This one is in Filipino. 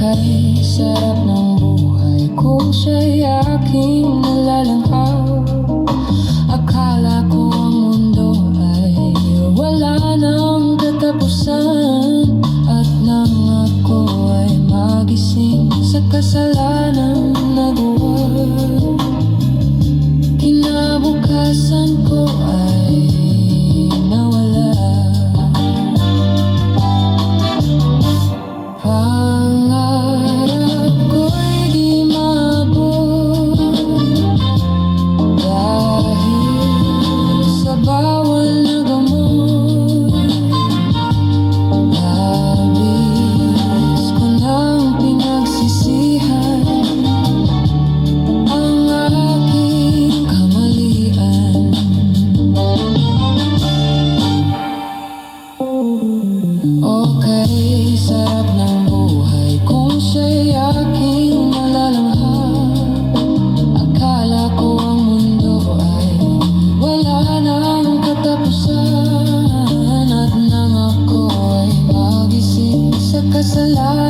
Okay, sarap ng buhay kung siya'y aking nalalanghap. Akala ko ang mundo ay wala nang katapusan, at nang ako ay magising sa kasalanang nagawa, kinabukasan ko ay nawala. Pangarap ko'y di maabot dahil sa bawal na gamot. Labis ko nang pinagsisihan ang aking kamalian. Okay, sarap ng buhay kung siya'y aking nalalanghap. Akala ko ang mundo ay wala nang katapusan, at nang ako ay magising sa kasalanan